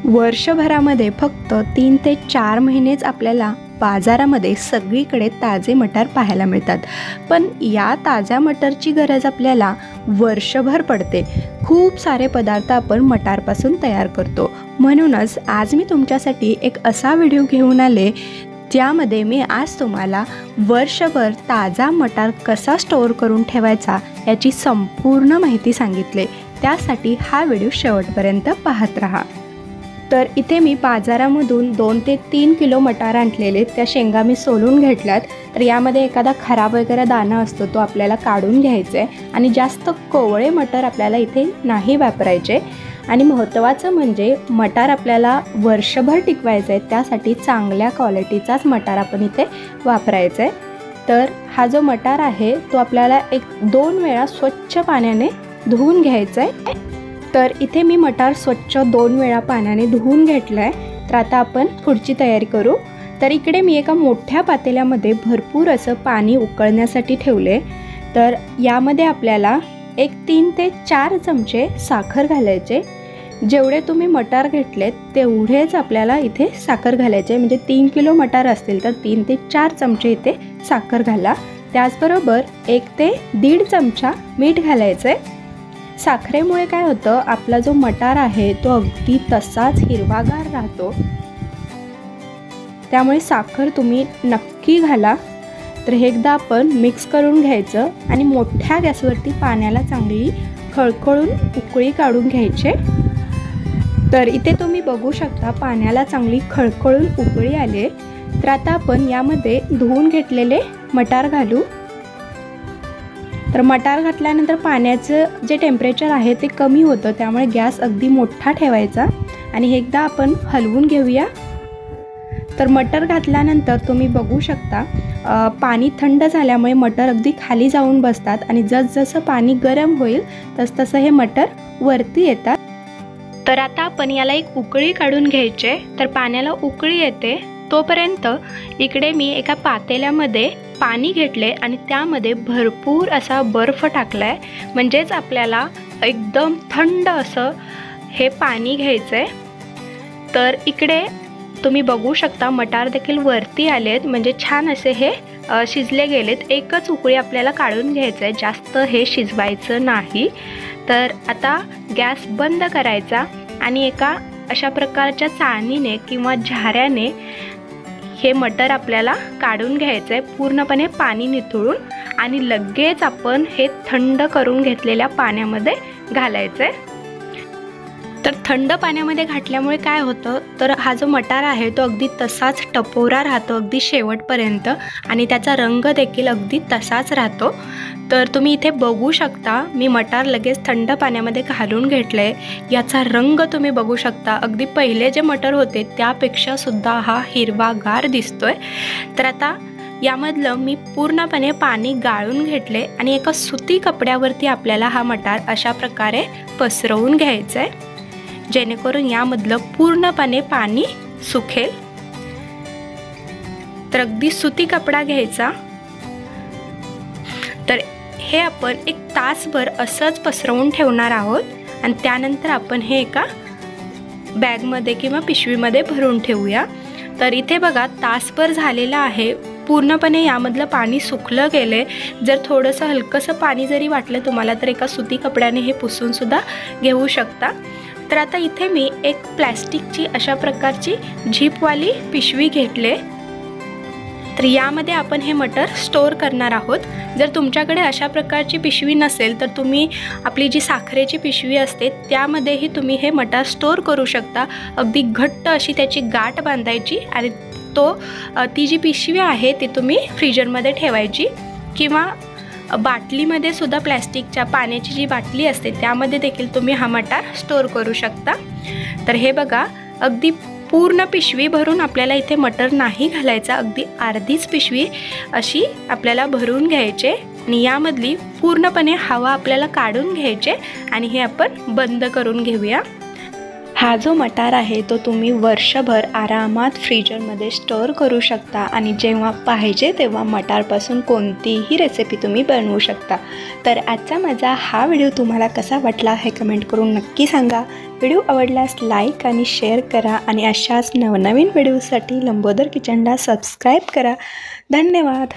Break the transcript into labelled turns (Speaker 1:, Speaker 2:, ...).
Speaker 1: वर्षभरामध्ये फक्त 3 ते 4 महिनेच आपल्याला बाजारामध्ये सगळीकडे ताजे मटार पाहायला मिळतात, पण या ताज्या मटारची गरज आपल्याला वर्षभर पडते। खूप सारे पदार्थ आपण मटारपासून तयार करतो, म्हणूनच आज मी तुमच्यासाठी एक असा व्हिडिओ घेऊन आले ज्यामध्ये मी आज तुम्हाला वर्षभर ताजा मटार कसा स्टोअर करून ठेवायचा याची संपूर्ण माहिती सांगितले। त्यासाठी हा व्हिडिओ शेवटपर्यंत पाहत रहा। तर इथे मी बाजारामधून 2 ते 3 किलो मटार आणलेले, त्या शेंगा मी सोलून घेतल्यात। तर यामध्ये एखादा खराब वगैरे दाणा असतो तो आपल्याला काढून घ्यायचा आहे आणि जास्त कोवळे मटार आपल्याला इथे नाही वापरायचे। आणि महत्त्वाचं म्हणजे मटार आपल्याला वर्षभर टिकवायचं आहे, त्यासाठी चांगल्या क्वालिटीचाच मटार आपण इथे वापरायचा आहे। तर हा जो मटार आहे तो आपल्याला 1-2 वेळा स्वच्छ पाण्याने धुवून घ्यायचा आहे। तर इथे मी मटार स्वच्छ 2 वेळा पाण्याने धुवून घेतला आहे। तर आता आपण पुढची तयारी करू। तर इकडे मी एका मोठ्या पातेल्यामध्ये भरपूर असं पाणी उकळण्यासाठी ठेवले। तर यामध्ये आपल्याला 3 ते 4 चमचे साखर घालायचे। जेवढे तुम्ही मटार घेतलेत तेवढेच आपल्याला इथे साखर घालायचे, म्हणजे 3 किलो मटार असतील तर 3 ते 4 चमचे इथे साखर घाला। त्याचबरोबर 1 ते 1.5 चमचा मीठ घालायचे। साखरेमुळे काय होतं, आपला जो मटार आहे तो अगदी तसाच हिरवागार राहतो, त्यामुळे साखर तुम्ही नक्की घाला। तर हे एकदा आपण मिक्स करून घ्यायचं आणि मोठ्या गॅसवरती पाण्याला चांगली खळखळून उकळी काढून घ्यायचे। तर इथे तुम्ही बघू शकता पाण्याला चांगली खळखळून उकळी आली। तर आता आपण यामध्ये धुवून घेतलेले मटार घालू। तर मटार घातल्यानंतर पाण्याचं जे टेम्परेचर आहे ते कमी होतं, त्यामुळे गॅस अगदी मोठा ठेवायचा आणि हे एकदा आपण हलवून घेऊया। तर मटार घातल्यानंतर तुम्ही बघू शकता पाणी थंड झाल्यामुळे मटार अगदी खाली जाऊन बसतात आणि जसजसं पाणी गरम होईल तसतसं हे मटार वरती येतात। तर आता आपण याला एक उकळी काढून घ्यायचे। तर पाण्याला उकळी येते तोपर्यंत इकडे मी एका पातेल्यामध्ये पाणी घेतले आणि त्यामध्ये भरपूर असा बर्फ टाकलाय, म्हणजेच आपल्याला एकदम थंड असं हे पाणी घ्यायचंय। तर इकडे तुम्ही बघू शकता मटार देखील वरती आलेत, म्हणजे छान असे हे शिजले गेलेत। एकच उकळी आपल्याला काढून घ्यायचं आहे, जास्त हे शिजवायचं नाही। तर आता गॅस बंद करायचा आणि एका अशा प्रकारच्या चाळणीने किंवा झाऱ्याने हे मटार आपल्याला काढून घ्यायचं आहे, पूर्णपणे पाणी निथळून, आणि लगेच आपण हे थंड करून घेतलेल्या पाण्यामध्ये घालायचं आहे। तर थंड पाण्यामध्ये घातल्यामुळे काय होतं, तर हा जो मटार आहे तो अगदी तसाच टपोरा राहतो अगदी शेवटपर्यंत, आणि त्याचा रंग देखील अगदी तसाच राहतो। तर तुम्ही इथे बघू शकता मी मटार लगेच थंड पाण्यामध्ये घालून घेतले, याचा रंग तुम्ही बघू शकता अगदी पहिले जे मटार होते त्यापेक्षा सुद्धा हा हिरवागार दिसतोय। तर आता यामधलं मी पूर्णपणे पाणी गाळून घेतले आणि एका सुती कपड्यावरती आपल्याला हा मटार अशा प्रकारे पसरवून घ्यायचं आहे, जेणेकरून यामधलं पूर्णपणे पाणी सुकेल। तर अगदी सुती कपडा घ्यायचा। तर हे आपण 1 तासभर असंच पसरवून ठेवणार आहोत आणि त्यानंतर आपण हे एका बॅगमध्ये किंवा पिशवीमध्ये भरून ठेवूया। तर इथे बघा तासभर झालेला आहे, पूर्णपणे यामधलं पाणी सुकलं गेले। जर थोडंसं हलकंसं पाणी जरी वाटलं तुम्हाला तर एका सुती कपड्याने हे पुसून सुद्धा घेऊ शकता। तर आता इथे मी एक प्लॅस्टिकची अशा प्रकारची झिपवाली पिशवी घेतले। तर यामध्ये आपण हे मटार स्टोअर करणार आहोत। जर तुमच्याकडे अशा प्रकारची पिशवी नसेल तर तुम्ही आपली जी साखरेची पिशवी असते त्यामध्येही तुम्ही हे मटार स्टोअर करू शकता। अगदी घट्ट अशी त्याची गाठ बांधायची आणि ती जी पिशवी आहे ती तुम्ही फ्रीजरमध्ये ठेवायची, किंवा बाटलीमध्ये सुद्धा प्लॅस्टिकच्या पाण्याची जी बाटली असते त्यामध्ये देखील तुम्ही हा मटार स्टोअर करू शकता। तर हे बघा अगदी पूर्ण पिशवी भरून आपल्याला इथे मटार नाही घालायचा, अगदी अर्धीच पिशवी अशी आपल्याला भरून घ्यायचे आणि यामधली पूर्णपणे हवा आपल्याला काढून घ्यायचे आणि हे आपण बंद करून घेऊया। हा जो मटार आहे तो तुम्ही वर्षभर आरामात फ्रीजरमध्ये स्टोअर करू शकता आणि जेव्हा पाहिजे तेव्हा मटारपासून कोणतीही रेसिपी तुम्ही बनवू शकता। तर आजचा माझा हा व्हिडिओ तुम्हाला कसा वाटला हे कमेंट करून नक्की सांगा। व्हिडिओ आवडल्यास लाईक आणि शेअर करा आणि अशाच नवनवीन व्हिडिओसाठी लंबोदर किचनला सबस्क्राईब करा। धन्यवाद।